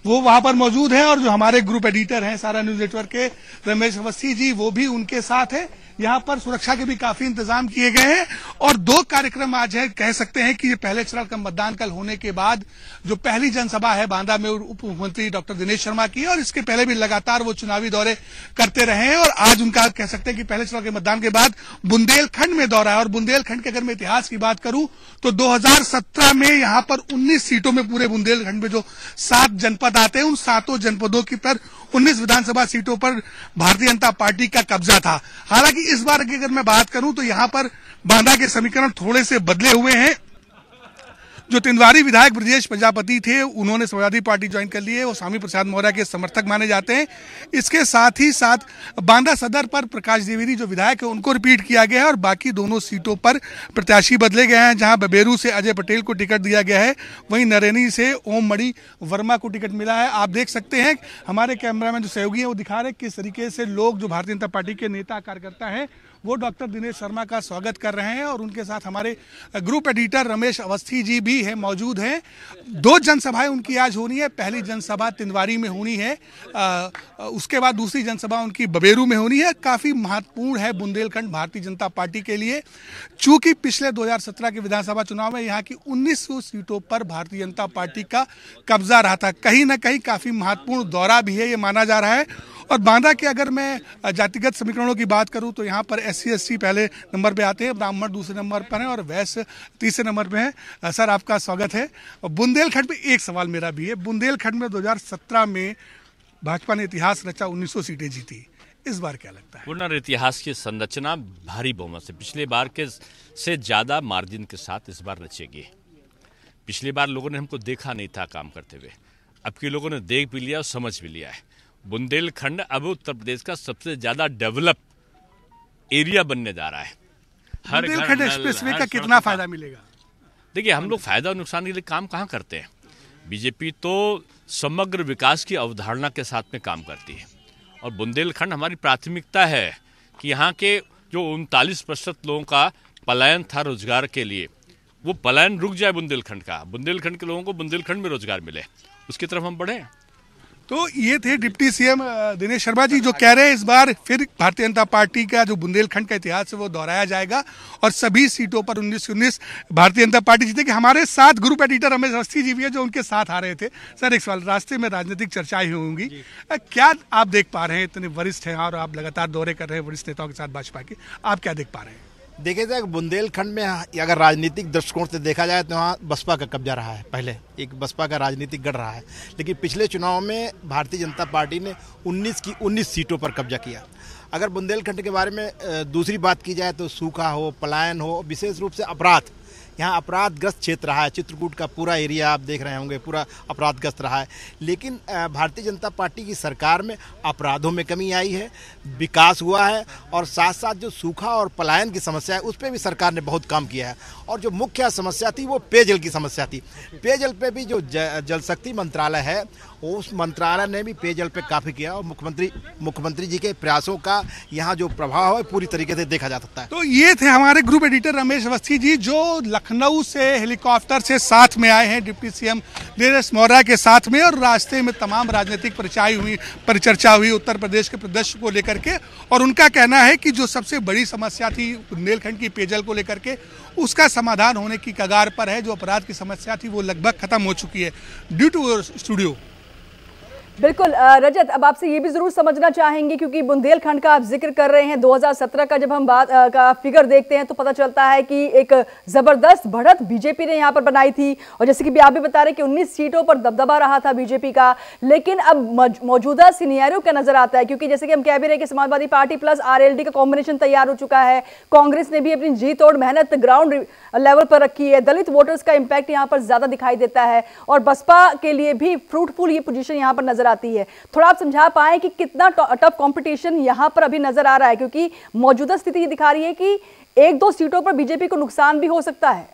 वो वहां पर मौजूद है, और जो हमारे ग्रुप एडिटर हैं सारा न्यूज नेटवर्क के रमेश अवस्थी जी, वो भी उनके साथ है। यहाँ पर सुरक्षा के भी काफी इंतजाम किए गए हैं, और 2 कार्यक्रम आज है। कह सकते हैं कि ये पहले चरण का मतदान कल होने के बाद जो पहली जनसभा है बांदा में उप मुख्यमंत्री डॉक्टर दिनेश शर्मा की, और इसके पहले भी लगातार वो चुनावी दौरे करते रहे हैं, और आज उनका कह सकते हैं कि पहले चरण के मतदान के बाद बुंदेलखंड में दौरा है। और बुंदेलखंड के अगर मैं इतिहास की बात करूं तो 2017 में यहां पर 19 सीटों में पूरे बुंदेलखंड में जो 7 जनपद आते हैं, उन 7 जनपदों की पर 19 विधानसभा सीटों पर भारतीय जनता पार्टी का कब्जा था। हालांकि इस बार की अगर मैं बात करूं तो यहां पर बांदा के समीकरण थोड़े से बदले हुए हैं। जो तिंदवारी विधायक ब्रजेश प्रजापति थे, उन्होंने समाजवादी पार्टी ज्वाइन कर ली है, वो स्वामी प्रसाद मौर्य के समर्थक माने जाते हैं। इसके साथ ही साथ बांदा सदर पर प्रकाश द्विवेदी जो विधायक है उनको रिपीट किया गया है, और बाकी दोनों सीटों पर प्रत्याशी बदले गए हैं। जहां बबेरू से अजय पटेल को टिकट दिया गया है, वहीं नरेनी से ओम मणि वर्मा को टिकट मिला है। आप देख सकते हैं हमारे कैमरामैन जो सहयोगी है वो दिखा रहे हैं किस तरीके से लोग जो भारतीय जनता पार्टी के नेता कार्यकर्ता हैं वो डॉक्टर दिनेश शर्मा का स्वागत कर रहे हैं, और उनके साथ हमारे ग्रुप एडिटर रमेश अवस्थी जी भी है मौजूद हैं। 2 जनसभाएं उनकी आज होनी है। पहली जनसभा तिंदवारी में होनी है, उसके बाद दूसरी जनसभा उनकी बबेरू में होनी है। काफी महत्वपूर्ण है बुंदेलखंड भारतीय जनता पार्टी के लिए, चूंकि पिछले 2017 के विधानसभा चुनाव में यहाँ की 1900 सीटों पर भारतीय जनता पार्टी का कब्जा रहा था। कहीं ना कहीं काफी महत्वपूर्ण दौरा भी है ये माना जा रहा है। और बांदा के अगर मैं जातिगत समीकरणों की बात करूं तो यहाँ पर SC ST पहले नंबर पे आते हैं, ब्राह्मण दूसरे नंबर पर हैं, और वैश्य तीसरे नंबर पे हैं। सर, आपका स्वागत है। बुंदेलखंड में एक सवाल मेरा भी है। बुंदेलखंड में 2017 में भाजपा ने इतिहास रचा, 1900 सीटें जीती। इस बार क्या लगता है? पुनर्इतिहास की संरचना भारी बहुमत से पिछले बार के से ज्यादा मार्जिन के साथ इस बार रचेगी। पिछली बार लोगों ने हमको देखा नहीं था काम करते हुए, अब के लोगों ने देख भी लिया और समझ भी लिया है। बुंदेलखंड अब उत्तर प्रदेश का सबसे ज्यादा डेवलप एरिया बनने जा रहा है। हर बुंदेलखंड एक्सप्रेसवे का कितना फायदा मिलेगा? देखिए, हम लोग फायदा और नुकसान के लिए काम कहाँ करते हैं। बीजेपी तो समग्र विकास की अवधारणा के साथ में काम करती है, और बुंदेलखंड हमारी प्राथमिकता है कि यहाँ के जो 39% लोगों का पलायन था रोजगार के लिए, वो पलायन रुक जाए बुंदेलखंड का। बुंदेलखंड के लोगों को बुंदेलखंड में रोजगार मिले, उसकी तरफ हम बढ़े। तो ये थे डिप्टी CM दिनेश शर्मा जी, जो कह रहे हैं इस बार फिर भारतीय जनता पार्टी का जो बुंदेलखंड का इतिहास है वो दोहराया जाएगा, और सभी सीटों पर 19 भारतीय जनता पार्टी जीतेगी। हमारे साथ ग्रुप एडिटर रमेश अवस्थी जी भी है जो उनके साथ आ रहे थे। सर, एक सवाल, रास्ते में राजनीतिक चर्चाएं होंगी, क्या आप देख पा रहे हैं? इतने वरिष्ठ हैं और आप लगातार दौरे कर रहे हैं वरिष्ठ नेताओं के साथ भाजपा के, आप क्या देख पा रहे हैं? देखिए जाए, बुंदेलखंड में अगर राजनीतिक दृष्टिकोण से देखा जाए तो वहाँ बसपा का कब्जा रहा है। पहले एक बसपा का राजनीतिक गढ़ रहा है, लेकिन पिछले चुनाव में भारतीय जनता पार्टी ने 19 की 19 सीटों पर कब्जा किया। अगर बुंदेलखंड के बारे में दूसरी बात की जाए तो सूखा हो, पलायन हो, विशेष रूप से अपराध, यहाँ अपराधग्रस्त क्षेत्र रहा है। चित्रकूट का पूरा एरिया आप देख रहे होंगे, पूरा अपराधग्रस्त रहा है। लेकिन भारतीय जनता पार्टी की सरकार में अपराधों में कमी आई है, विकास हुआ है, और साथ साथ जो सूखा और पलायन की समस्या है उस पर भी सरकार ने बहुत काम किया है। और जो मुख्य समस्या थी वो पेयजल की समस्या थी। पेयजल पे भी जो जल शक्ति मंत्रालय है उस मंत्रालय ने भी पेयजल पे काफ़ी किया, और मुख्यमंत्री जी के प्रयासों का यहाँ जो प्रभाव है पूरी तरीके से देखा जा सकता है। तो ये थे हमारे ग्रुप एडिटर रमेश अवस्थी जी, जो लखनऊ से हेलीकॉप्टर से साथ में आए हैं डिप्टी CM दिनेश मौर्य के साथ में, और रास्ते में तमाम राजनीतिक परिचर्चा हुई उत्तर प्रदेश के प्रदर्शन को लेकर के। और उनका कहना है कि जो सबसे बड़ी समस्या थी बुंदेलखंड की पेयजल को लेकर के, उसका समाधान होने की कगार पर है। जो अपराध की समस्या थी वो लगभग खत्म हो चुकी है। Due to studio. बिल्कुल रजत, अब आपसे ये भी जरूर समझना चाहेंगे, क्योंकि बुंदेलखंड का आप जिक्र कर रहे हैं, 2017 का जब हम बात का फिगर देखते हैं तो पता चलता है कि एक जबरदस्त बढ़त बीजेपी ने यहाँ पर बनाई थी, और जैसे कि भी आप भी बता रहे हैं कि 19 सीटों पर दबदबा रहा था बीजेपी का। लेकिन अब मौजूदा सिनेरियो क्या नजर आता है, क्योंकि जैसे कि हम कह भी रहे हैं कि समाजवादी पार्टी प्लस RLD का कॉम्बिनेशन तैयार हो चुका है। कांग्रेस ने भी अपनी जी तोड़ मेहनत ग्राउंड लेवल पर रखी है। दलित वोटर्स का इंपैक्ट यहाँ पर ज्यादा दिखाई देता है, और बसपा के लिए भी फ्रूटफुल ये पोजीशन यहाँ पर नजर आती है। थोड़ा आप समझा पाए कि कितना टफ कंपटीशन यहां पर अभी नजर आ रहा है, क्योंकि मौजूदा स्थिति ये दिखा रही है कि 1-2 सीटों पर बीजेपी को नुकसान भी हो सकता है।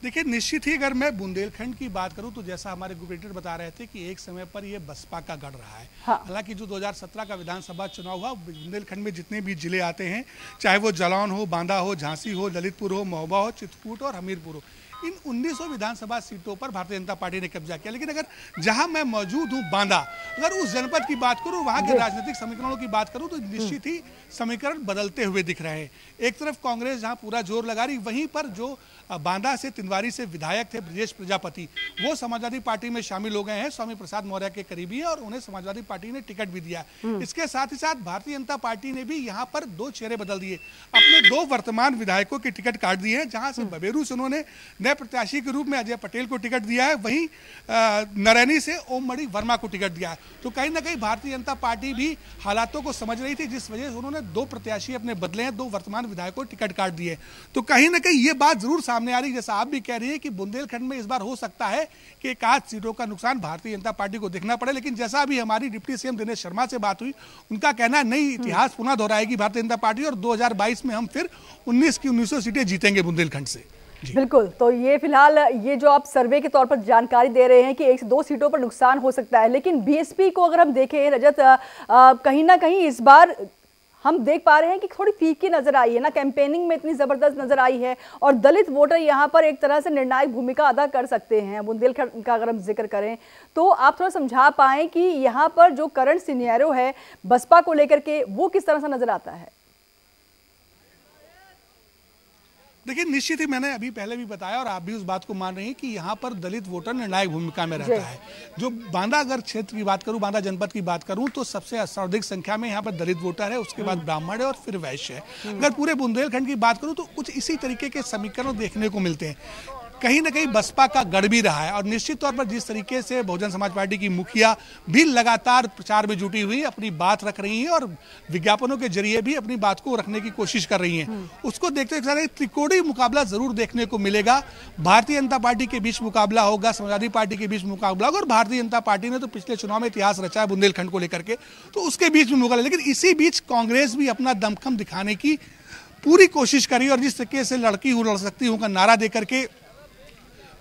देखिए, निश्चित ही अगर मैं बुंदेलखंड की बात करूं तो जैसा हमारे ग्रुप एडिटर बता रहे थे कि एक समय पर ये बसपा का गढ़ रहा है। हालांकि जो 2017 का विधानसभा चुनाव हुआ, बुंदेलखंड में जितने भी जिले आते हैं, चाहे वो जालौन हो, बांदा हो, झांसी हो, ललितपुर हो, महोबा हो, चित्रकूट और हमीरपुर हो, इन 1900 विधानसभा सीटों पर भारतीय जनता पार्टी ने कब्जा किया। लेकिन अगर जहां मैं मौजूद हूं बांदा, अगर उस जनपद की बात करूं, वहां के राजनीतिक समीकरणों की बात करूं तो निश्चित ही समीकरण बदलते हुए दिख रहे हैं। एक तरफ कांग्रेस जहां पूरा जोर लगा रही, वहीं पर जो बांदा से तिंदवारी से विधायक थे ब्रजेश प्रजापति, वो समाजवादी पार्टी में शामिल हो गए हैं, स्वामी प्रसाद मौर्य के करीबी है और उन्हें समाजवादी पार्टी ने टिकट भी दिया। इसके साथ ही साथ भारतीय जनता पार्टी ने भी यहाँ पर 2 चेहरे बदल दिए, अपने 2 वर्तमान विधायकों के टिकट काट दिए हैं। जहां से बबेरू से उन्होंने नए प्रत्याशी के रूप में अजय पटेल को टिकट दिया है, वहीं नरैनी से ओममणि वर्मा को टिकट दिया है। तो कहीं ना कहीं भारतीय जनता पार्टी भी हालातों को समझ रही थी, जिस वजह से उन्होंने 2 प्रत्याशी अपने बदले हैं, 2 वर्तमान विधायकों को टिकट काट दिए। तो कहीं ना कहीं ये बात जरूर सामने आ रही है, जैसा आप भी कह रही है कि बुंदेलखंड में इस बार हो सकता है कि 1-8 सीटों का नुकसान भारतीय जनता पार्टी को देखना पड़े। लेकिन जैसा अभी हमारी डिप्टी सीएम दिनेश शर्मा से बात हुई, उनका कहना है नई इतिहास पुनः दोहराएगी भारतीय जनता पार्टी और 2022 में हम फिर 19 की 1900 सीटें जीतेंगे बुंदेलखंड से। बिल्कुल, तो ये फिलहाल ये जो आप सर्वे के तौर पर जानकारी दे रहे हैं कि 1 से 2 सीटों पर नुकसान हो सकता है, लेकिन बीएसपी को अगर हम देखें रजत, कहीं ना कहीं इस बार हम देख पा रहे हैं कि थोड़ी फीकी नजर आई है ना, कैंपेनिंग में इतनी जबरदस्त नजर आई है और दलित वोटर यहां पर एक तरह से निर्णायक भूमिका अदा कर सकते हैं। बुंदेलखंड का अगर हम जिक्र करें तो आप थोड़ा समझा पाएं कि यहां पर जो करंट सिनेरियो है बसपा को लेकर के वो किस तरह से नजर आता है। देखिए, निश्चित ही मैंने अभी पहले भी बताया और आप भी उस बात को मान रहे हैं कि यहाँ पर दलित वोटर निर्णायक भूमिका में रहता है। जो बांदा अगर क्षेत्र की बात करूं, बांदा जनपद की बात करूं तो सबसे सर्वाधिक संख्या में यहाँ पर दलित वोटर है, उसके बाद ब्राह्मण है और फिर वैश्य है। अगर पूरे बुंदेलखंड की बात करूं तो कुछ इसी तरीके के समीकरण देखने को मिलते हैं। कहीं ना कहीं बसपा का गढ़ भी रहा है और निश्चित तौर पर जिस तरीके से बहुजन समाज पार्टी की मुखिया भी लगातार प्रचार में जुटी हुई अपनी बात रख रही हैं और विज्ञापनों के जरिए भी अपनी बात को रखने की कोशिश कर रही हैं, उसको देखते हुए त्रिकोणीय मुकाबला जरूर देखने को मिलेगा। भारतीय जनता पार्टी के बीच मुकाबला होगा, समाजवादी पार्टी के बीच मुकाबला होगा और भारतीय जनता पार्टी ने तो पिछले चुनाव में इतिहास रचा है बुंदेलखंड को लेकर के, तो उसके बीच में मुकाबला। लेकिन इसी बीच कांग्रेस भी अपना दमखम दिखाने की पूरी कोशिश करी और जिस तरीके से लड़की हूं लड़ सकती हूं का नारा देकर के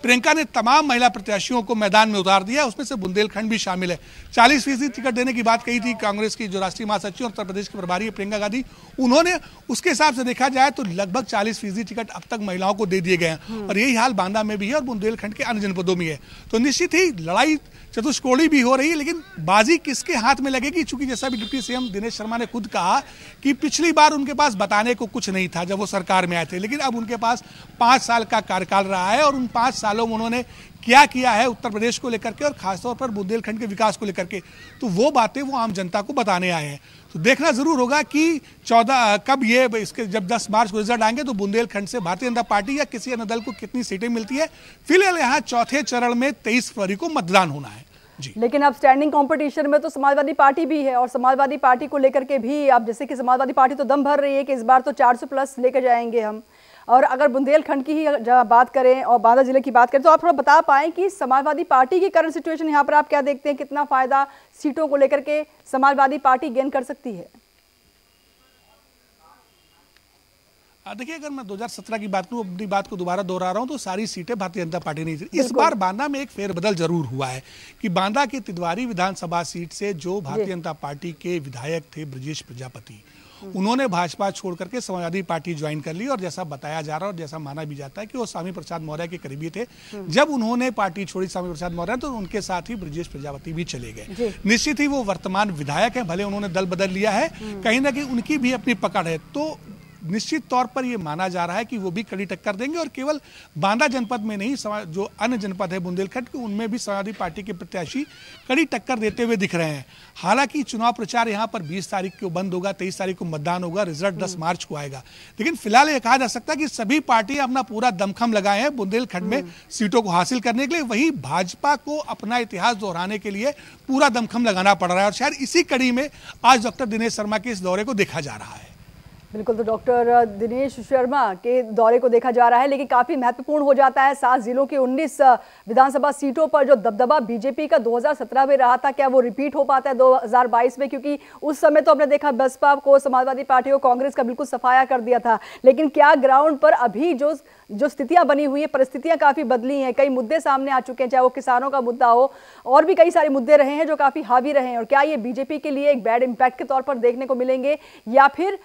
प्रियंका ने तमाम महिला प्रत्याशियों को मैदान में उतार दिया, उसमें से बुंदेलखंड भी शामिल है। 40% टिकट देने की बात कही थी कांग्रेस की जो राष्ट्रीय महासचिव और उत्तर प्रदेश की प्रभारी है प्रियंका गांधी, उन्होंने उसके हिसाब से देखा जाए तो लगभग 40% टिकट अब तक महिलाओं को दे दिए गए हैं और यही हाल बांदा में भी है और बुंदेलखंड के अन्य जनपदों में है। तो निश्चित ही लड़ाई चतुष्कोणी भी हो रही है, लेकिन बाजी किसके हाथ में लगेगी, चूंकि जैसा भी डिप्टी सीएम दिनेश शर्मा ने खुद कहा कि पिछली बार उनके पास बताने को कुछ नहीं था जब वो सरकार में आए थे, लेकिन अब उनके पास 5 साल का कार्यकाल रहा है और उन 5 सालों में उन्होंने क्या किया है उत्तर प्रदेश को लेकर के और खासतौर पर बुंदेलखंड के विकास को लेकर के, तो वो बातें वो आम जनता को बताने आए हैं। तो देखना जरूर होगा कि 14 कब ये इसके जब 10 मार्च को रिजल्ट आएंगे तो बुंदेलखंड से भारतीय जनता पार्टी या किसी अन्य दल को कितनी सीटें मिलती है। फिलहाल यहाँ चौथे चरण में 23 फरवरी को मतदान होना है जी। लेकिन अब स्टैंडिंग कंपटीशन में तो समाजवादी पार्टी भी है और समाजवादी पार्टी को लेकर के भी अब जैसे कि समाजवादी पार्टी तो दम भर रही है कि इस बार तो 400 प्लस लेकर जाएंगे हम। और अगर बुंदेलखंड की ही बात करें और बांदा जिले की बात करें तो आप थोड़ा बता पाएं कि समाजवादी पार्टी की करंट सिचुएशन यहाँ पर आप क्या देखते हैं, कितना फायदा सीटों को लेकर के समाजवादी पार्टी गेन कर सकती है। देखिए, अगर मैं 2017 की बात करूं, अपनी बात को दोबारा दोहरा रहा हूं तो सारी सीटें भारतीय जनता पार्टी ने जीती। इस बार बांदा में एक फेरबदल जरूर हुआ है कि बांदा की तिदवारी विधानसभा सीट से जो भारतीय जनता पार्टी के विधायक थे ब्रजेश प्रजापति, उन्होंने भाजपा छोड़ करके समाजवादी पार्टी ज्वाइन कर ली और जैसा बताया जा रहा है और जैसा माना भी जाता है कि वो स्वामी प्रसाद मौर्य के करीबी थे। जब उन्होंने पार्टी छोड़ी स्वामी प्रसाद मौर्य तो उनके साथ ही ब्रजेश प्रजापति भी चले गए। निश्चित ही वो वर्तमान विधायक हैं, भले उन्होंने दल बदल लिया है, कहीं ना कहीं उनकी भी अपनी पकड़ है। तो निश्चित तौर पर यह माना जा रहा है कि वो भी कड़ी टक्कर देंगे और केवल बांदा जनपद में नहीं, जो अन्य जनपद है बुंदेलखंड के, उनमें भी समाजवादी पार्टी के प्रत्याशी कड़ी टक्कर देते हुए दिख रहे हैं। हालांकि चुनाव प्रचार यहां पर 20 तारीख को बंद होगा, 23 तारीख को मतदान होगा, रिजल्ट 10 मार्च को आएगा। लेकिन फिलहाल यह कहा जा सकता है कि सभी पार्टियां अपना पूरा दमखम लगाए हैं बुंदेलखंड में सीटों को हासिल करने के लिए। वही भाजपा को अपना इतिहास दोहराने के लिए पूरा दमखम लगाना पड़ रहा है और शायद इसी कड़ी में आज डॉक्टर दिनेश शर्मा के इस दौरे को देखा जा रहा है। बिल्कुल, तो डॉक्टर दिनेश शर्मा के दौरे को देखा जा रहा है, लेकिन काफी महत्वपूर्ण हो जाता है 7 जिलों की 19 विधानसभा सीटों पर जो दबदबा बीजेपी का 2017 में रहा था, क्या वो रिपीट हो पाता है 2022 में? क्योंकि उस समय तो हमने देखा बसपा को, समाजवादी पार्टी को, कांग्रेस का बिल्कुल सफाया कर दिया था, लेकिन क्या ग्राउंड पर अभी जो स्थितियां बनी हुई है, परिस्थितियां काफी बदली हैं, कई मुद्दे सामने आ चुके हैं, चाहे वो किसानों का मुद्दा हो और भी कई सारे मुद्दे रहे हैं जो काफी हावी रहे हैं, और क्या ये बीजेपी के लिए एक बैड इंपैक्ट के तौर पर देखने को मिलेंगे या फिर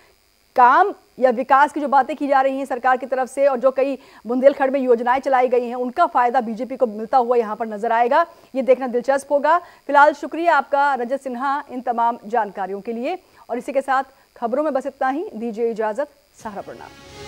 काम या विकास की जो बातें की जा रही हैं सरकार की तरफ से और जो कई बुंदेलखंड में योजनाएं चलाई गई हैं उनका फायदा बीजेपी को मिलता हुआ यहां पर नजर आएगा। ये देखना दिलचस्प होगा। फिलहाल शुक्रिया आपका रजत सिन्हा इन तमाम जानकारियों के लिए। और इसी के साथ खबरों में बस इतना ही। दीजिए इजाजत। सहारा प्रणाम।